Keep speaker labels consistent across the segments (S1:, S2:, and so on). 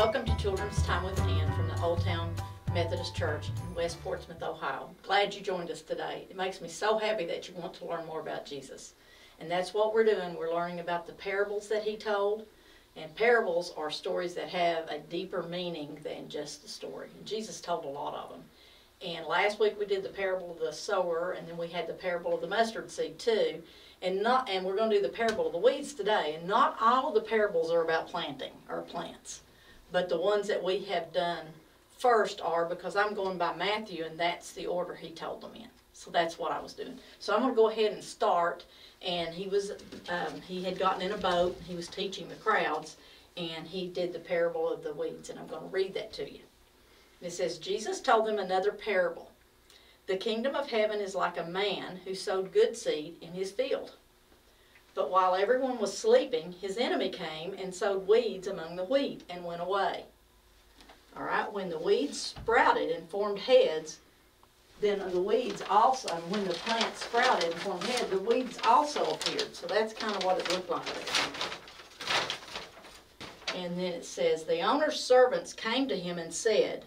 S1: Welcome to Children's Time with Ann from the Old Town Methodist Church in West Portsmouth, Ohio. Glad you joined us today. It makes me so happy that you want to learn more about Jesus. And that's what we're doing. We're learning about the parables that he told. And parables are stories that have a deeper meaning than just the story. And Jesus told a lot of them. And last week we did the parable of the sower, and then we had the parable of the mustard seed too. And we're going to do the parable of the weeds today. And not all of the parables are about planting or plants. But the ones that we have done first are, because I'm going by Matthew, and that's the order he told them in. So that's what I was doing. So I'm going to go ahead and start. And he had gotten in a boat. He was teaching the crowds, and he did the parable of the weeds. And I'm going to read that to you. It says, Jesus told them another parable. The kingdom of heaven is like a man who sowed good seed in his field. But while everyone was sleeping, his enemy came and sowed weeds among the wheat and went away. All right, when the weeds sprouted and formed heads, then the weeds also, when the plants sprouted and formed heads, the weeds also appeared. So that's kind of what it looked like there. And then it says, the owner's servants came to him and said,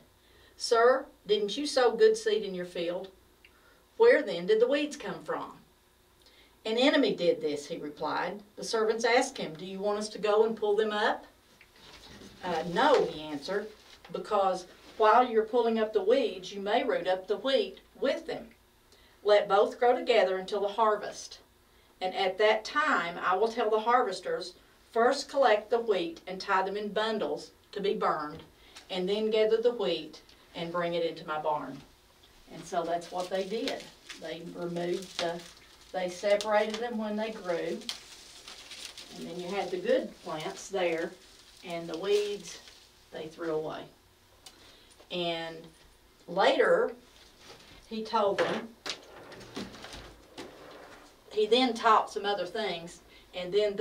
S1: Sir, didn't you sow good seed in your field? Where then did the weeds come from? An enemy did this, he replied. The servants asked him, do you want us to go and pull them up? No, he answered, because while you're pulling up the weeds, you may root up the wheat with them. Let both grow together until the harvest. And at that time I will tell the harvesters, first collect the wheat and tie them in bundles to be burned, and then gather the wheat and bring it into my barn. And so that's what they did. They they separated them when they grew. And then you had the good plants there, and the weeds they threw away. And later, he told them, he then taught some other things, and then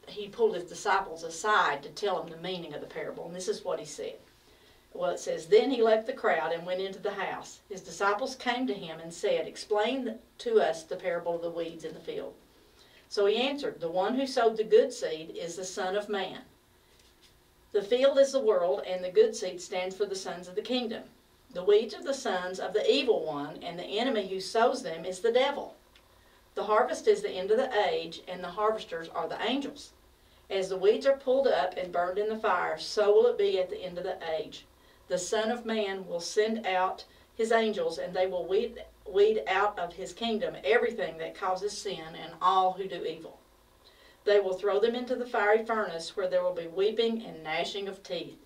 S1: he pulled his disciples aside to tell them the meaning of the parable. And this is what he said. Well, it says, then he left the crowd and went into the house. His disciples came to him and said, explain to us the parable of the weeds in the field. So he answered, the one who sowed the good seed is the Son of Man. The field is the world, and the good seed stands for the sons of the kingdom. The weeds are the sons of the evil one, and the enemy who sows them is the devil. The harvest is the end of the age, and the harvesters are the angels. As the weeds are pulled up and burned in the fire, so will it be at the end of the age. The Son of Man will send out his angels, and they will weed out of his kingdom everything that causes sin and all who do evil. They will throw them into the fiery furnace, where there will be weeping and gnashing of teeth.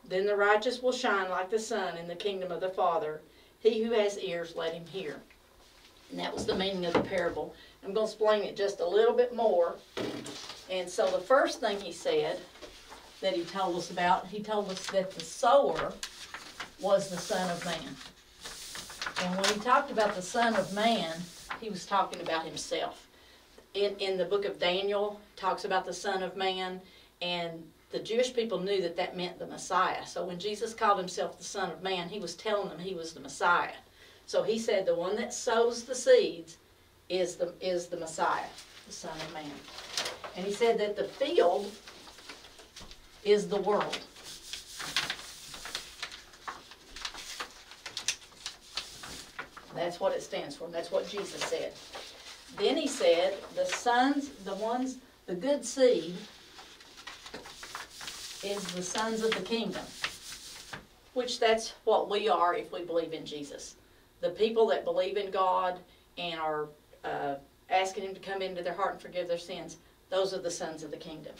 S1: Then the righteous will shine like the sun in the kingdom of the Father. He who has ears, let him hear. And that was the meaning of the parable. I'm going to explain it just a little bit more. And so the first thing he said that he told us about, he told us that the sower was the Son of Man. And when he talked about the Son of Man, he was talking about himself. In the book of Daniel, it talks about the Son of Man, and the Jewish people knew that that meant the Messiah. So when Jesus called himself the Son of Man, he was telling them he was the Messiah. So he said the one that sows the seeds is the Messiah, the Son of Man. And he said that the field is the world. That's what it stands for. That's what Jesus said. Then he said, the good seed is the sons of the kingdom, which that's what we are if we believe in Jesus. The people that believe in God and are asking him to come into their heart and forgive their sins, those are the sons of the kingdom.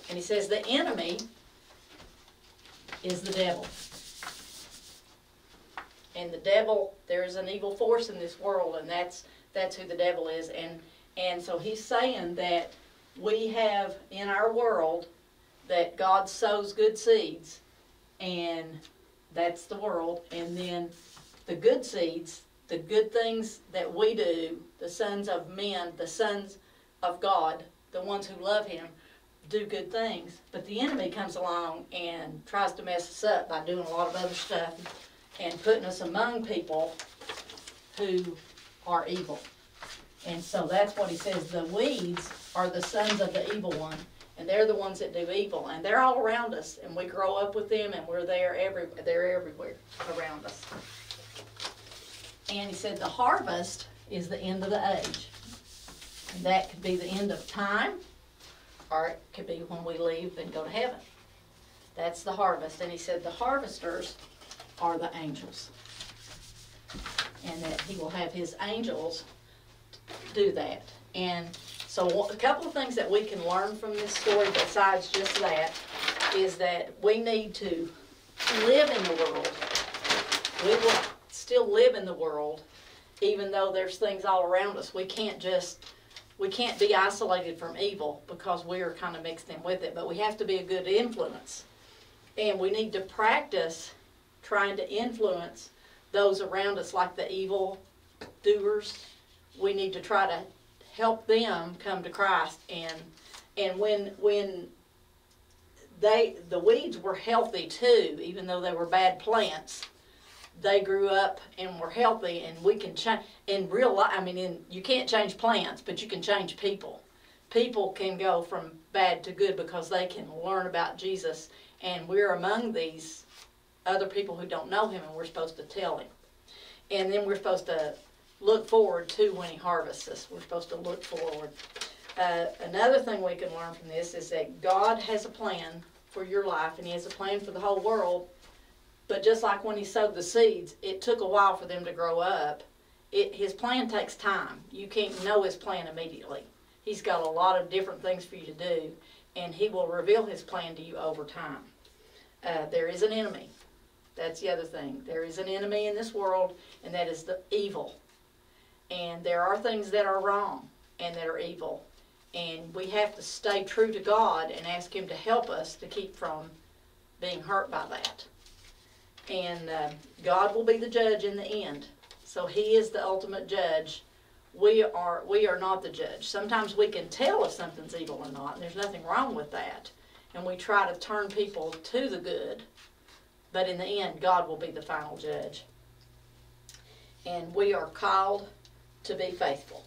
S1: And he says the enemy is the devil. And the devil, there is an evil force in this world, and that's who the devil is. And so he's saying that we have in our world that God sows good seeds, and that's the world. And then the good seeds, the good things that we do, the sons of men, the sons of God, the ones who love him, do good things. But the enemy comes along and tries to mess us up by doing a lot of other stuff and putting us among people who are evil. And so that's what he says. The weeds are the sons of the evil one, And they're the ones that do evil, and they're all around us, and we grow up with them, and they're everywhere around us. And he said the harvest is the end of the age. And that could be the end of time, or it could be when we leave and go to heaven. That's the harvest. And he said the harvesters are the angels. And that he will have his angels do that. And so a couple of things that we can learn from this story besides just that is that we need to live in the world. We will still live in the world even though there's things all around us. We can't be isolated from evil because we are kind of mixed in with it, but we have to be a good influence. And we need to practice trying to influence those around us, like the evil doers. We need to try to help them come to Christ. And when the weeds were healthy too, even though they were bad plants, they grew up and were healthy, and we can change in real life. I mean, you can't change plants, but you can change people. People can go from bad to good because they can learn about Jesus, and we're among these other people who don't know him, and we're supposed to tell him. And then we're supposed to look forward to when he harvests us. We're supposed to look forward. Another thing we can learn from this is that God has a plan for your life, and he has a plan for the whole world. But just like when he sowed the seeds, it took a while for them to grow up. His plan takes time. You can't know his plan immediately. He's got a lot of different things for you to do, and he will reveal his plan to you over time. There is an enemy. That's the other thing. There is an enemy in this world, and that is the evil. And there are things that are wrong and that are evil. And we have to stay true to God and ask him to help us to keep from being hurt by that. And God will be the judge in the end. So he is the ultimate judge. We are not the judge. Sometimes we can tell if something's evil or not, and there's nothing wrong with that. And we try to turn people to the good. But in the end, God will be the final judge. And we are called to be faithful.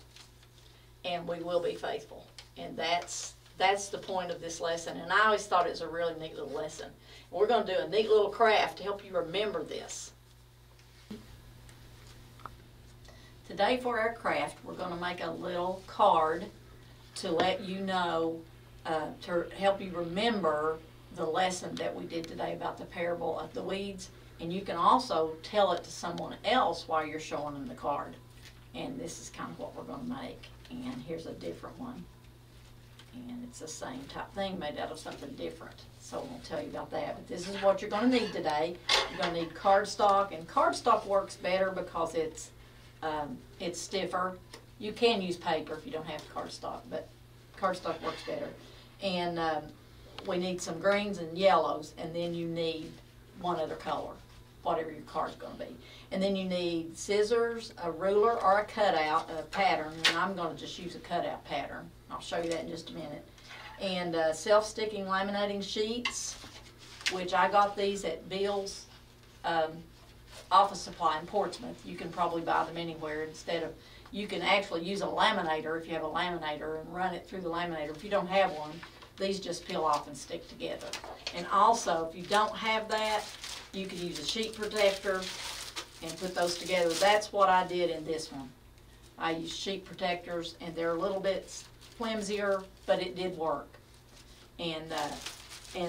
S1: And we will be faithful. And that's the point of this lesson. And I always thought it was a really neat little lesson. We're going to do a neat little craft to help you remember this. Today for our craft, we're going to make a little card to let you know, to help you remember the lesson that we did today about the parable of the weeds. And you can also tell it to someone else while you're showing them the card. And this is kind of what we're going to make. And here's a different one. And it's the same type thing made out of something different. So I won't tell you about that. But this is what you're going to need today. You're going to need cardstock. And cardstock works better because it's stiffer. You can use paper if you don't have cardstock, but cardstock works better. And we need some greens and yellows, and then you need one other color, whatever your card's going to be. And then you need scissors, a ruler, or a cutout, a pattern, and I'm going to just use a cutout pattern. I'll show you that in just a minute. And self-sticking laminating sheets, which I got these at Bill's Office Supply in Portsmouth. You can probably buy them anywhere you can actually use a laminator if you have a laminator and run it through the laminator. If you don't have one, these just peel off and stick together. And also, if you don't have that, you can use a sheet protector and put those together. That's what I did in this one. I used sheet protectors, and they're a little bit flimsier, but it did work. And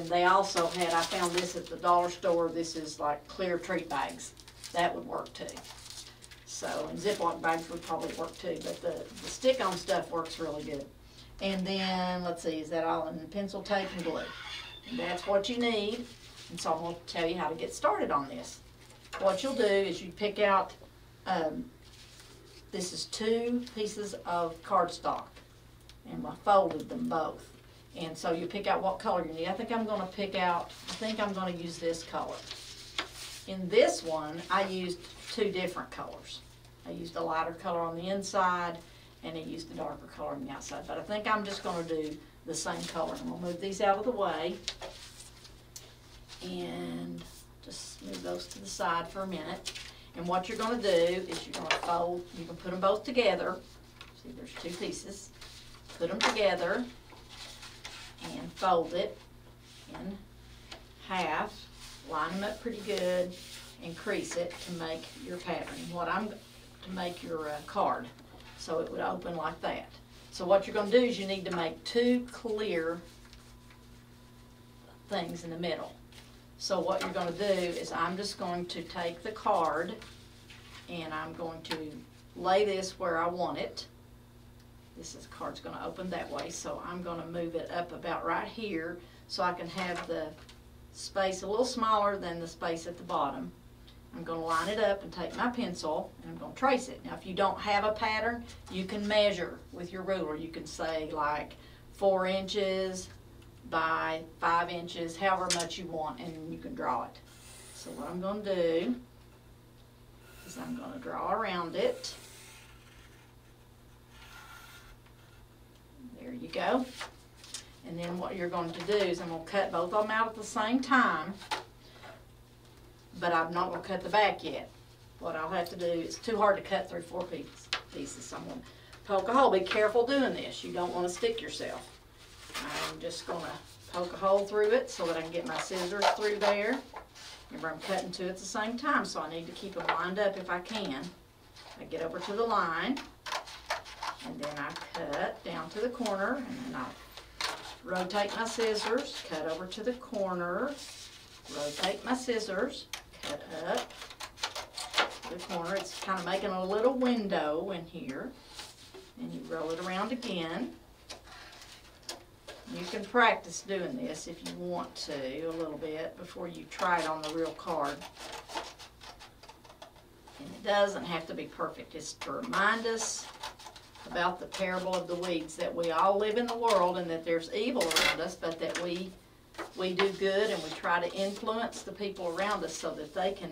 S1: they also had, I found this at the dollar store. This is like clear treat bags. That would work too. So, and Ziploc bags would probably work too, but the stick-on stuff works really good. And then, let's see, is that all in pencil, tape, and glue? And that's what you need. And so I'm going to tell you how to get started on this. What you'll do is you pick out, this is 2 pieces of cardstock. And I folded them both. And so you pick out what color you need. I think I'm going to use this color. In this one, I used 2 different colors. I used a lighter color on the inside, and I used the darker color on the outside. But I think I'm just going to do the same color. I'm going to move these out of the way. And just move those to the side for a minute. And what you're going to do is you're going to fold, you can put them both together. See, there's 2 pieces. Put them together. and fold it in half, line them up pretty good, and crease it to make your pattern. To make your card, so it would open like that. So what you're going to do is you need to make two clear things in the middle. So what you're going to do is I'm just going to take the card and I'm going to lay this where I want it. This card's going to open that way, so I'm going to move it up about right here so I can have the space a little smaller than the space at the bottom. I'm going to line it up and take my pencil and I'm going to trace it. Now if you don't have a pattern, you can measure with your ruler. You can say like 4 inches by 5 inches, however much you want, and you can draw it. So what I'm going to do is I'm going to draw around it. There you go. And then what you're going to do is I'm going to cut both of them out at the same time, but I'm not going to cut the back yet. What I'll have to do, it's too hard to cut through 4 pieces, so I'm going to poke a hole. Be careful doing this. You don't want to stick yourself. I'm just going to poke a hole through it so that I can get my scissors through there. Remember, I'm cutting two at the same time, so I need to keep them lined up if I can. I get over to the line, and then I cut down to the corner, and then I rotate my scissors, cut over to the corner, rotate my scissors, cut up to the corner. It's kind of making a little window in here, and you roll it around again. You can practice doing this if you want to a little bit before you try it on the real card. And it doesn't have to be perfect. It's to remind us about the parable of the weeds, that we all live in the world and that there's evil around us, but that we do good and we try to influence the people around us so that they can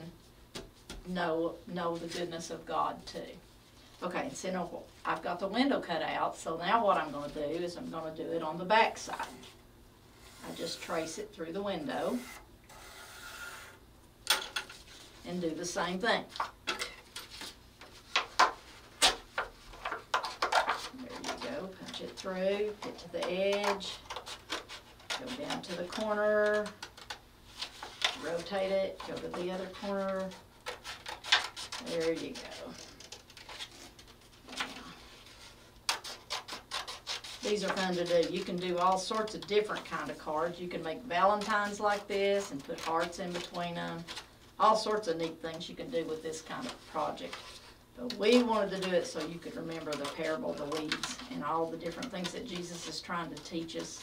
S1: know the goodness of God too. Okay, and so I've got the window cut out, so now what I'm going to do is I'm going to do it on the back side. I just trace it through the window and do the same thing. There you go, punch it through, get to the edge, go down to the corner, rotate it, go to the other corner. There you go. These are fun to do. You can do all sorts of different kind of cards. You can make Valentines like this and put hearts in between them. All sorts of neat things you can do with this kind of project. But we wanted to do it so you could remember the parable of the weeds and all the different things that Jesus is trying to teach us.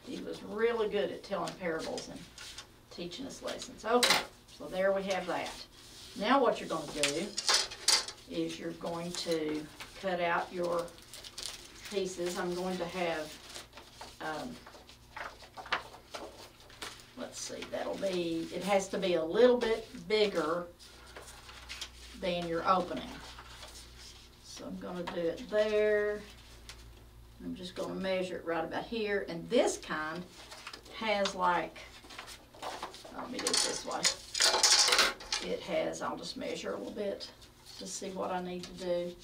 S1: He was really good at telling parables and teaching us lessons. Okay, so there we have that. Now what you're going to do is you're going to cut out your pieces. I'm going to have, let's see, it has to be a little bit bigger than your opening. So I'm going to do it there. I'm just going to measure it right about here. And this kind has like, let me do it this way. It has, I'll just measure a little bit to see what I need to do.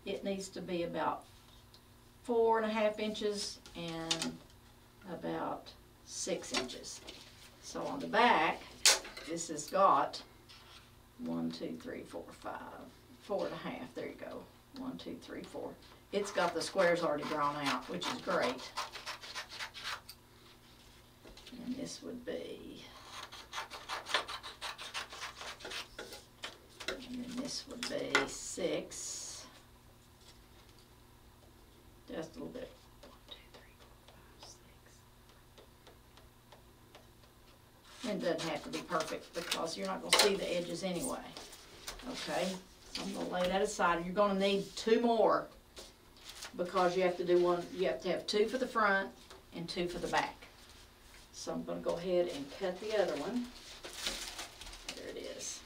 S1: It needs to be about 4.5 inches and about 6 inches. So on the back, this has got 1, 2, 3, 4, 5, 4.5. There you go. 1, 2, 3, 4. It's got the squares already drawn out, which is great. And this would be, and then this would be 6. Just a little bit. 1, 2, 3, 4, 5, 6. It doesn't have to be perfect because you're not going to see the edges anyway. Okay, so I'm going to lay that aside. You're going to need 2 more because you have to do one. You have to have 2 for the front and 2 for the back. So I'm going to go ahead and cut the other one. There it is.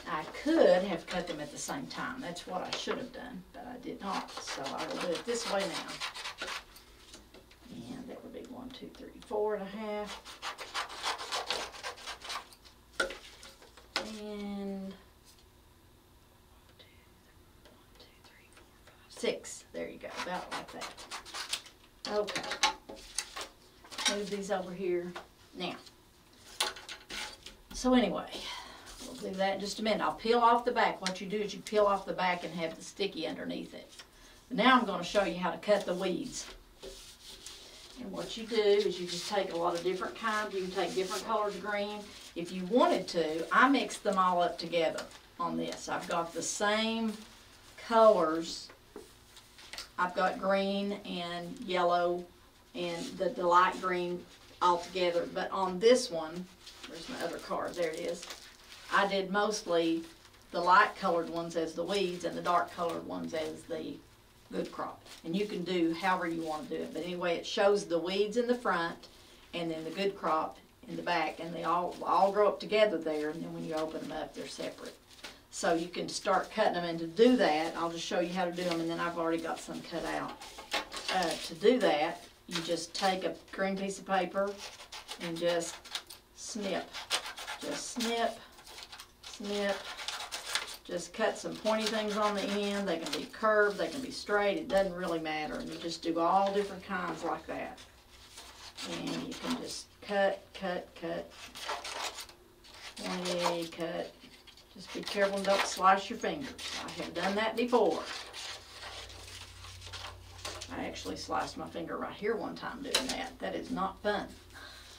S1: I could have cut them at the same time. That's what I should have done, but I did not. So I will do it this way now. And that would be 1, 2, 3, 4.5. And 1, 2, 3, 4, 5, 6. There you go, about like that. Okay. Move these over here. Now, so anyway, we'll do that in just a minute. I'll peel off the back. What you do is you peel off the back and have the sticky underneath it. But now I'm going to show you how to cut the weeds. And what you do is you just take a lot of different kinds. You can take different colors of green. If you wanted to, I mixed them all up together on this. I've got the same colors. I've got green and yellow and the light green all together. But on this one, where's my other card? There it is. I did mostly the light colored ones as the weeds and the dark colored ones as the good crop. And you can do however you want to do it. But anyway, it shows the weeds in the front and then the good crop in the back, and they all grow up together there, and then when you open them up, they're separate. So you can start cutting them, and to do that, I'll just show you how to do them, and then I've already got some cut out. To do that, you just take a green piece of paper and just snip. Just snip, snip. Just cut some pointy things on the end. They can be curved, they can be straight, it doesn't really matter. And you just do all different kinds like that. And you can just cut, cut, cut, pointy, cut. Just be careful and don't slice your fingers. I have done that before. I actually sliced my finger right here one time doing that. That is not fun.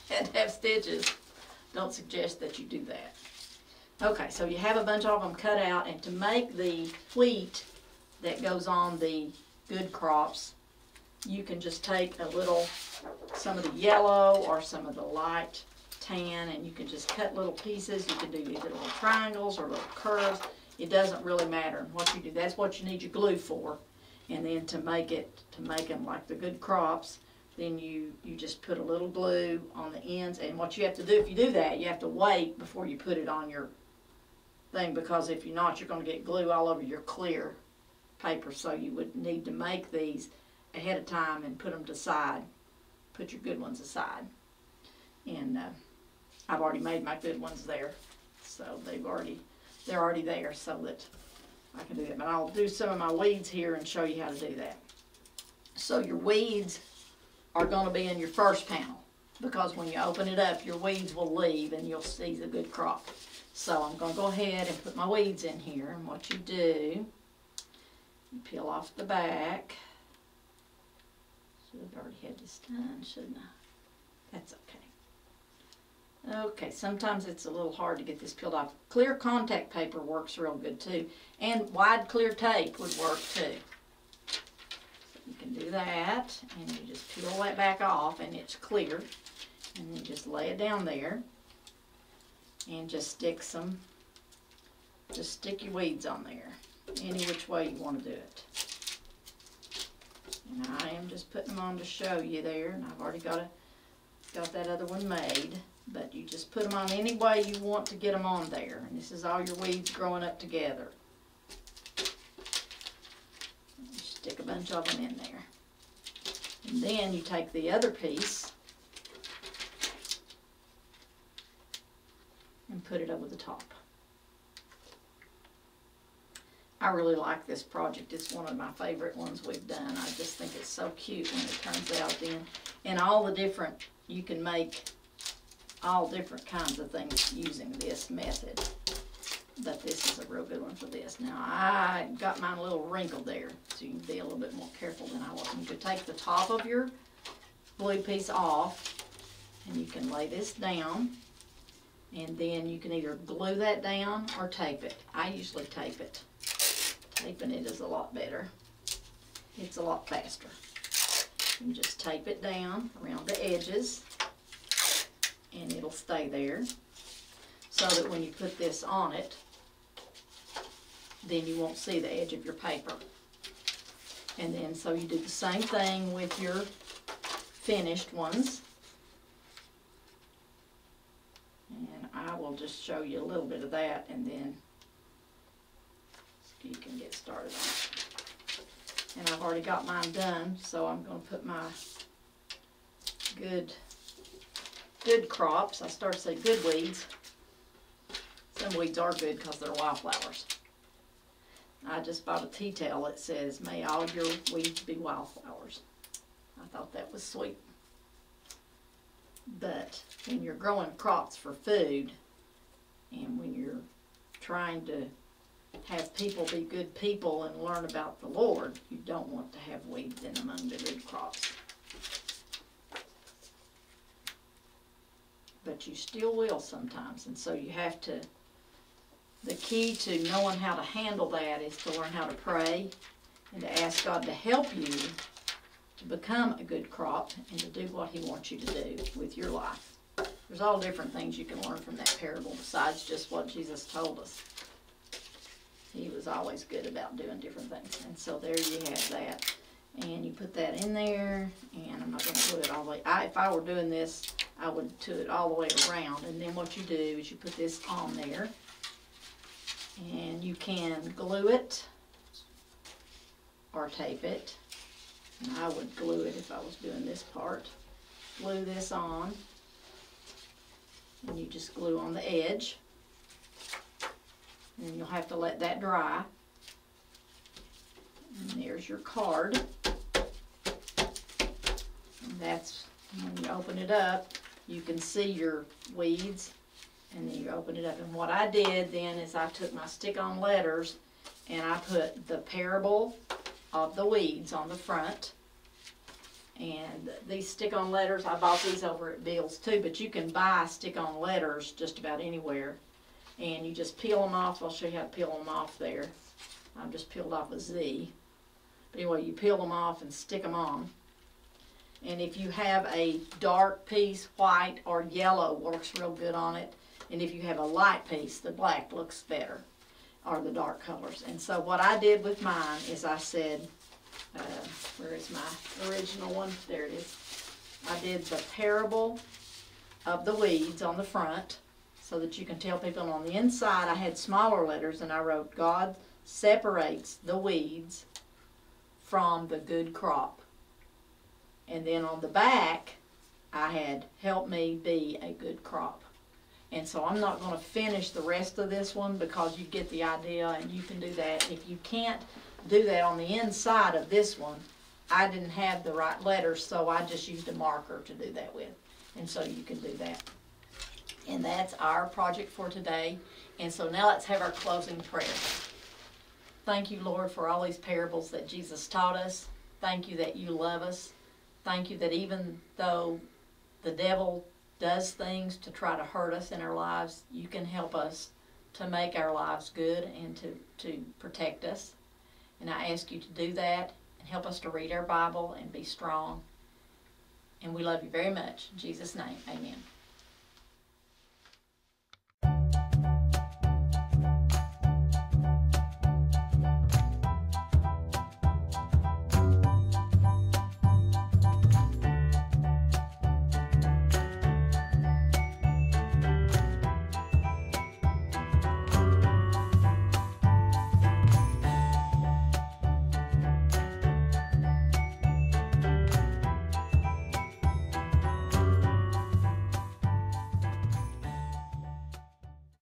S1: Had to have stitches. Don't suggest that you do that. Okay, so you have a bunch of them cut out, and to make the wheat that goes on the good crops, you can just take a little, some of the yellow or some of the light tan, and you can just cut little pieces. You can do either little triangles or little curves. It doesn't really matter. And what you do, that's what you need your glue for. And then to make them like the good crops, then you just put a little glue on the ends. And what you have to do, if you do that, you have to wait before you put it on your thing, because if you're not, you're going to get glue all over your clear paper. So you would need to make these ahead of time and put them aside. Put your good ones aside. And I've already made my good ones there, so they're already there, so that I can do that. But I'll do some of my weeds here and show you how to do that. So your weeds are going to be in your first panel, because when you open it up, your weeds will leave and you'll see the good crop. So I'm going to go ahead and put my weeds in here. And what you do, you peel off the back. Should have already had this done, shouldn't I? That's okay. Okay, sometimes it's a little hard to get this peeled off. Clear contact paper works real good too. And wide clear tape would work too. So you can do that, and you just peel that back off, and it's clear. And then just lay it down there. And just stick your weeds on there, any which way you want to do it. And I am just putting them on to show you there, and I've already got that other one made, but you just put them on any way you want to get them on there. And this is all your weeds growing up together. You stick a bunch of them in there. And then you take the other piece and put it over the top. I really like this project. It's one of my favorite ones we've done. I just think it's so cute when it turns out then. And all the different, you can make all different kinds of things using this method. But this is a real good one for this. Now I got mine a little wrinkled there, so you can be a little bit more careful than I was. You could take the top of your blue piece off, and you can lay this down. And then you can either glue that down or tape it. I usually tape it. Taping it is a lot better. It's a lot faster. You just tape it down around the edges, and it'll stay there, so that when you put this on it, then you won't see the edge of your paper. And then so you do the same thing with your finished ones. And I will just show you a little bit of that, and then you can get started on it. And I've already got mine done, so I'm going to put my good crops. I started to say good weeds. Some weeds are good because they're wildflowers. I just bought a tea towel that says, "May all your weeds be wildflowers." I thought that was sweet. But when you're growing crops for food, and when you're trying to have people be good people and learn about the Lord, you don't want to have weeds in among the good crops. But you still will sometimes, and so you have to, the key to knowing how to handle that is to learn how to pray and to ask God to help you to become a good crop and to do what He wants you to do with your life. There's all different things you can learn from that parable besides just what Jesus told us. He was always good about doing different things. And so there you have that. And you put that in there, and I'm not going to glue it all the way. If I were doing this, I would do it all the way around. And then what you do is you put this on there, and you can glue it or tape it. And I would glue it if I was doing this part. Glue this on, and you just glue on the edge. And you'll have to let that dry. And there's your card. And that's when you open it up, you can see your weeds, and then you open it up. And what I did then is I took my stick-on letters and I put the parable of the weeds on the front. And these stick-on letters, I bought these over at Bill's too, but you can buy stick-on letters just about anywhere. And you just peel them off. I'll show you how to peel them off there. I've just peeled off a Z. But anyway, you peel them off and stick them on. And if you have a dark piece, white or yellow works real good on it. And if you have a light piece, the black looks better, or the dark colors. And so what I did with mine is I said, where is my original one? There it is. I did the parable of the weeds on the front so that you can tell people. And on the inside I had smaller letters and I wrote, God separates the weeds from the good crop. And then on the back, I had, help me be a good crop. And so I'm not going to finish the rest of this one because you get the idea, and you can do that. If you can't do that on the inside of this one, I didn't have the right letters, so I just used a marker to do that with. And so you can do that. And that's our project for today. And so now let's have our closing prayer. Thank you, Lord, for all these parables that Jesus taught us. Thank you that you love us. Thank you that even though the devil does things to try to hurt us in our lives, you can help us to make our lives good and to protect us. And I ask you to do that and help us to read our Bible and be strong. And we love you very much. In Jesus' name, amen.